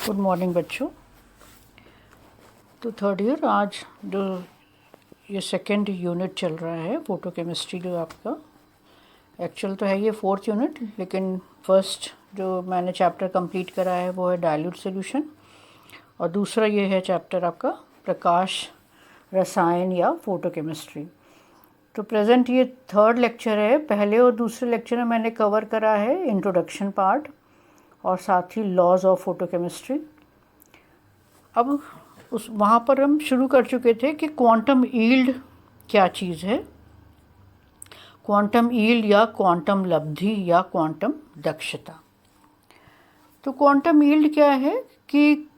Good morning बच्चों। तो third year आज जो ये सेकेंड यूनिट चल रहा है फोटो केमिस्ट्री, जो आपका एक्चुअल तो है ये फोर्थ यूनिट, लेकिन फर्स्ट जो मैंने चैप्टर कंप्लीट करा है वो है डाइल्यूट सॉल्यूशन, और दूसरा ये है चैप्टर आपका प्रकाश रसायन या फोटो केमिस्ट्री। तो प्रेजेंट ये थर्ड लेक्चर है। पहले और दूसरे लेक्चर में मैंने कवर करा है इंट्रोडक्शन पार्ट और साथ ही लॉज ऑफ फोटो केमिस्ट्री। अब उस वहाँ पर हम शुरू कर चुके थे कि क्वांटम यील्ड क्या चीज़ है, क्वांटम यील्ड या क्वांटम लब्धि या क्वांटम दक्षता। तो क्वांटम यील्ड क्या है कि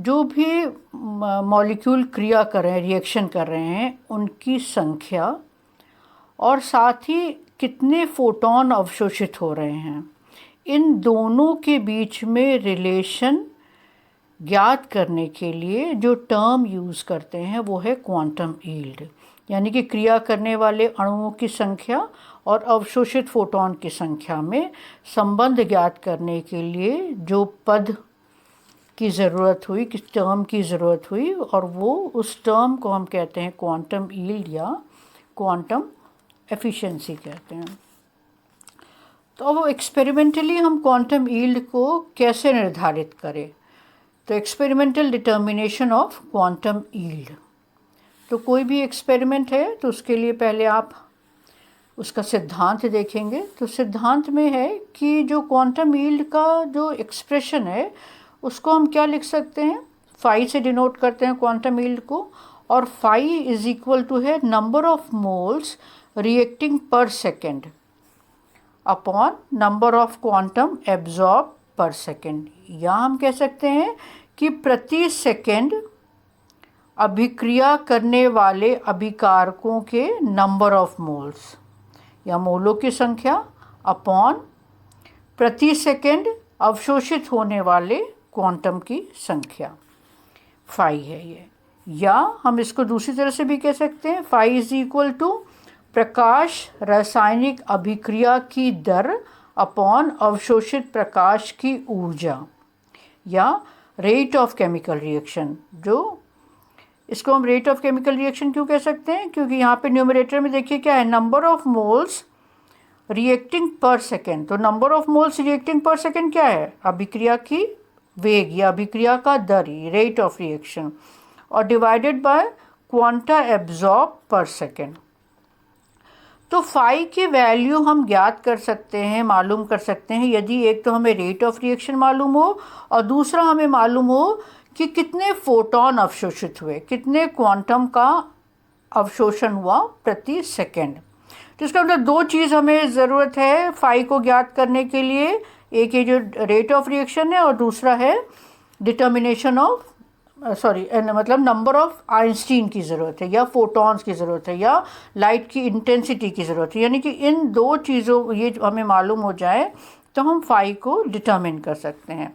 जो भी मॉलिक्यूल क्रिया कर रहे हैं, रिएक्शन कर रहे हैं, उनकी संख्या और साथ ही कितने फोटोन अवशोषित हो रहे हैं, इन दोनों के बीच में रिलेशन ज्ञात करने के लिए जो टर्म यूज़ करते हैं वो है क्वांटम यील्ड। यानी कि क्रिया करने वाले अणुओं की संख्या और अवशोषित फोटोन की संख्या में संबंध ज्ञात करने के लिए जो पद की ज़रूरत हुई, किस टर्म की ज़रूरत हुई, और वो उस टर्म को हम कहते हैं क्वांटम यील्ड या क्वांटम एफिशिएंसी कहते हैं। तो अब एक्सपेरिमेंटली हम क्वांटम यील्ड को कैसे निर्धारित करें, तो experimental determination of quantum yield. तो कोई भी एक्सपेरिमेंट है तो उसके लिए पहले आप उसका सिद्धांत देखेंगे। तो सिद्धांत में है कि जो क्वांटम यील्ड का जो एक्सप्रेशन है उसको हम क्या लिख सकते हैं, फाई से डिनोट करते हैं क्वांटम यील्ड को, और फाई इज इक्वल टू है नंबर ऑफ मोल्स रिएक्टिंग पर second upon number of quantum absorb पर सेकेंड। या हम कह सकते हैं कि प्रति सेकेंड अभिक्रिया करने वाले अभिकारकों के नंबर ऑफ मोल्स या मोलों की संख्या अपॉन प्रति सेकेंड अवशोषित होने वाले क्वांटम की संख्या, फाई है ये। या हम इसको दूसरी तरह से भी कह सकते हैं, फाई इज इक्वल टू प्रकाश रासायनिक अभिक्रिया की दर अपॉन अवशोषित प्रकाश की ऊर्जा या रेट ऑफ केमिकल रिएक्शन। जो इसको हम रेट ऑफ केमिकल रिएक्शन क्यों कह सकते हैं, क्योंकि यहाँ पे न्यूमरेटर में देखिए क्या है, नंबर ऑफ मोल्स रिएक्टिंग पर सेकेंड। तो नंबर ऑफ मोल्स रिएक्टिंग पर सेकेंड क्या है, अभिक्रिया की वेग या अभिक्रिया का दर, रेट ऑफ रिएक्शन, और डिवाइडेड बाय क्वांटा एब्जॉर्ब पर सेकेंड। तो फाई की वैल्यू हम ज्ञात कर सकते हैं, मालूम कर सकते हैं, यदि एक तो हमें रेट ऑफ रिएक्शन मालूम हो और दूसरा हमें मालूम हो कि कितने फोटोन अवशोषित हुए, कितने क्वांटम का अवशोषण हुआ प्रति सेकेंड। तो इसका मतलब दो चीज़ हमें ज़रूरत है फाई को ज्ञात करने के लिए, एक ये जो रेट ऑफ रिएक्शन है और दूसरा है डिटर्मिनेशन ऑफ मतलब नंबर ऑफ आइंस्टीन की ज़रूरत है या फोटॉन्स की ज़रूरत है या लाइट की इंटेंसिटी की ज़रूरत है। यानी कि इन दो चीज़ों ये हमें मालूम हो जाए तो हम फाई को डिटर्मिन कर सकते हैं।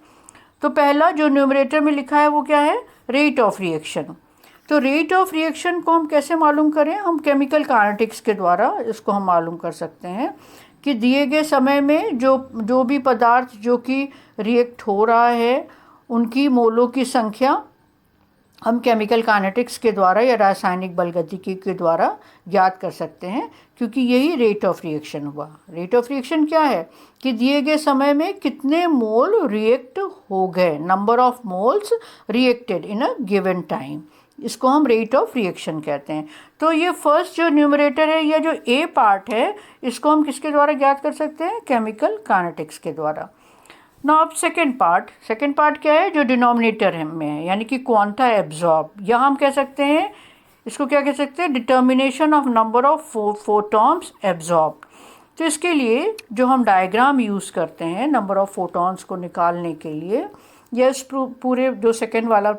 तो पहला जो न्यूमरेटर में लिखा है वो क्या है, रेट ऑफ रिएक्शन। तो रेट ऑफ रिएक्शन को हम कैसे मालूम करें, हम केमिकल काइनेटिक्स के द्वारा इसको हम मालूम कर सकते हैं कि दिए गए समय में जो भी पदार्थ जो कि रिएक्ट हो रहा है उनकी मोलों की संख्या हम केमिकल काइनेटिक्स के द्वारा या रासायनिक बलगतिकी के द्वारा ज्ञात कर सकते हैं, क्योंकि यही रेट ऑफ रिएक्शन हुआ। रेट ऑफ रिएक्शन क्या है कि दिए गए समय में कितने मोल रिएक्ट हो गए, number of moles reacted in a given time, इसको हम रेट ऑफ रिएक्शन कहते हैं। तो ये फर्स्ट जो न्यूमरेटर है या जो ए पार्ट है इसको हम किसके द्वारा ज्ञात कर सकते हैं, केमिकल काइनेटिक्स के द्वारा। नाउ अब सेकेंड पार्ट क्या है, जो डिनोमिनेटर में है, यानी कि क्वांटा एब्जॉर्ब। यहाँ हम कह सकते हैं, इसको क्या कह सकते हैं, determination of number of photons absorb. तो इसके लिए जो हम डायग्राम यूज़ करते हैं नंबर ऑफ फोटॉन्स को निकालने के लिए, या इस पूरे जो सेकेंड वाला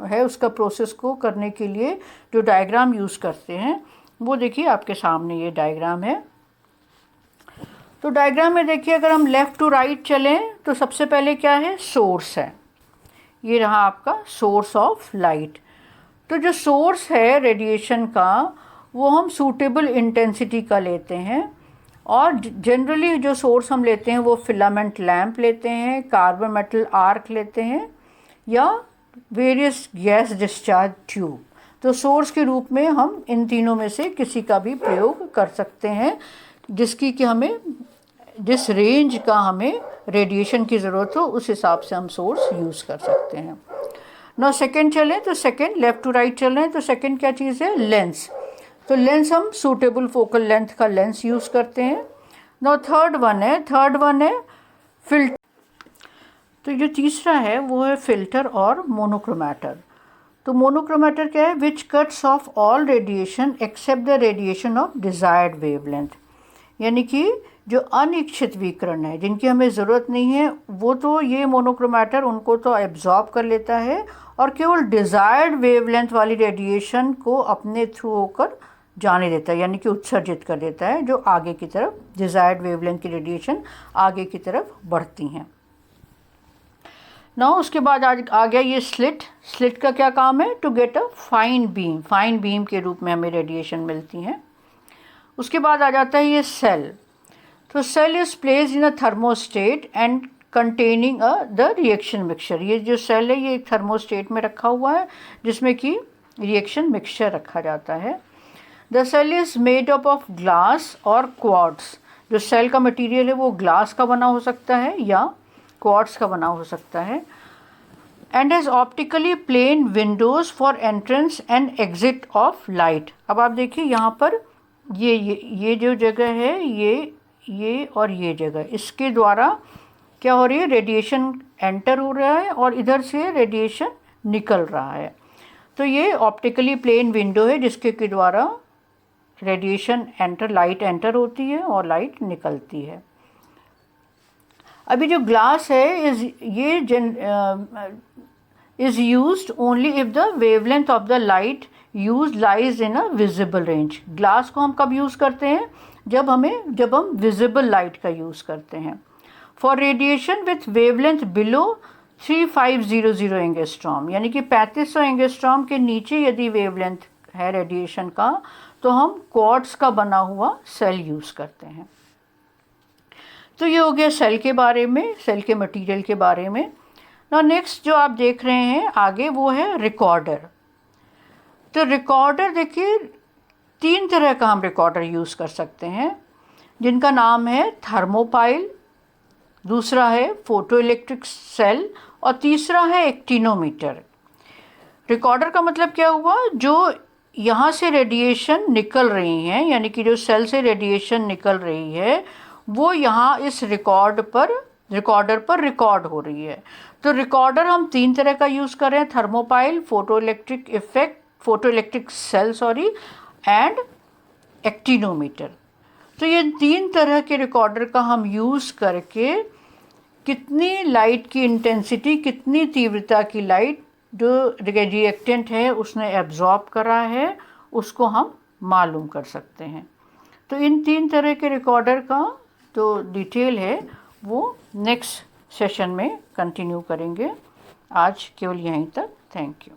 है उसका प्रोसेस को करने के लिए जो डायग्राम यूज़ करते हैं वो देखिए आपके सामने ये डायग्राम है। तो डायग्राम में देखिए अगर हम लेफ़्ट टू राइट चलें तो सबसे पहले क्या है, सोर्स है, ये रहा आपका सोर्स ऑफ लाइट। तो जो सोर्स है रेडिएशन का वो हम सूटेबल इंटेंसिटी का लेते हैं, और जनरली जो सोर्स हम लेते हैं वो फिलामेंट लैंप लेते हैं, कार्बन मेटल आर्क लेते हैं, या वेरियस गैस डिस्चार्ज ट्यूब। तो सोर्स के रूप में हम इन तीनों में से किसी का भी प्रयोग कर सकते हैं, जिसकी कि हमें जिस रेंज का हमें रेडिएशन की ज़रूरत हो उस हिसाब से हम सोर्स यूज़ कर सकते हैं। ना सेकेंड चलें तो सेकेंड, लेफ़्ट टू राइट चल रहे हैं तो सेकेंड क्या चीज़ है, लेंस। तो लेंस हम सूटेबल फोकल लेंथ का लेंस यूज़ करते हैं। ना थर्ड वन है फिल्टर। तो जो तीसरा है वो है फ़िल्टर और मोनोक्रोमैटर। तो मोनोक्रोमैटर क्या है, which cuts off all radiation except the radiation of desired wavelength. यानी कि जो अनिच्छित विकिरण है, जिनकी हमें ज़रूरत नहीं है, वो तो ये मोनोक्रोमैटर उनको तो एब्जॉर्ब कर लेता है और केवल डिज़ायर्ड वेवलेंथ वाली रेडिएशन को अपने थ्रू होकर जाने देता है, यानी कि उत्सर्जित कर देता है, जो आगे की तरफ डिज़ायर्ड वेवलेंथ की रेडिएशन आगे की तरफ बढ़ती हैं। ना उसके बाद आज आ गया ये स्लिट का क्या काम है, to get a fine beam के रूप में हमें रेडिएशन मिलती हैं। उसके बाद आ जाता है ये सेल। तो cell is placed in a thermostat and containing the reaction mixture. ये जो सेल है ये एक थर्मोस्टेट में रखा हुआ है जिसमें कि रिएक्शन मिक्सचर रखा जाता है। The cell is made up of glass और क्वार्ट्स। जो सेल का मटेरियल है वो ग्लास का बना हो सकता है या क्वार्ट्स का बना हो सकता है। And has optically plane windows for entrance and exit of light. अब आप देखिए यहाँ पर ये जो जगह है, ये और ये जगह, इसके द्वारा क्या हो रही है, रेडिएशन एंटर हो रहा है और इधर से रेडिएशन निकल रहा है। तो ये ऑप्टिकली प्लेन विंडो है जिसके के द्वारा रेडिएशन लाइट एंटर होती है और लाइट निकलती है। अभी जो ग्लास है is used only if the wavelength of the light use lies in a visible range. Glass को हम कब यूज़ करते हैं, जब हम विजिबल लाइट का यूज़ करते हैं। For radiation with wavelength below 3500 angstrom, यानी कि 3500 एंगस्ट्रॉम के नीचे यदि वेवलेंथ है रेडिएशन का तो हम क्वार्ट्स का बना हुआ सेल यूज़ करते हैं। तो ये हो गया सेल के बारे में, सेल के मटेरियल के बारे में। ना नेक्स्ट जो आप देख रहे हैं आगे वो है रिकॉर्डर। तो रिकॉर्डर देखिए 3 तरह का हम रिकॉर्डर यूज़ कर सकते हैं, जिनका नाम है थर्मोपाइल, दूसरा है फोटो इलेक्ट्रिक सेल और तीसरा है एक्टिनोमीटर। रिकॉर्डर का मतलब क्या हुआ, जो यहाँ से रेडिएशन निकल रही हैं, यानी कि जो सेल से रेडिएशन निकल रही है वो यहाँ इस रिकॉर्डर पर रिकॉर्ड हो रही है। तो रिकॉर्डर हम 3 तरह का यूज़ कर रहे हैं, thermopile, photo electric cell and actinometer. तो ये 3 तरह के रिकॉर्डर का हम यूज़ करके कितनी लाइट की इंटेंसिटी, कितनी तीव्रता की लाइट जो रिएक्टेंट है उसने एब्जॉर्ब करा है उसको हम मालूम कर सकते हैं। तो इन 3 तरह के रिकॉर्डर का जो डिटेल है वो नेक्स्ट सेशन में कंटिन्यू करेंगे। आज केवल यहीं तक। Thank you.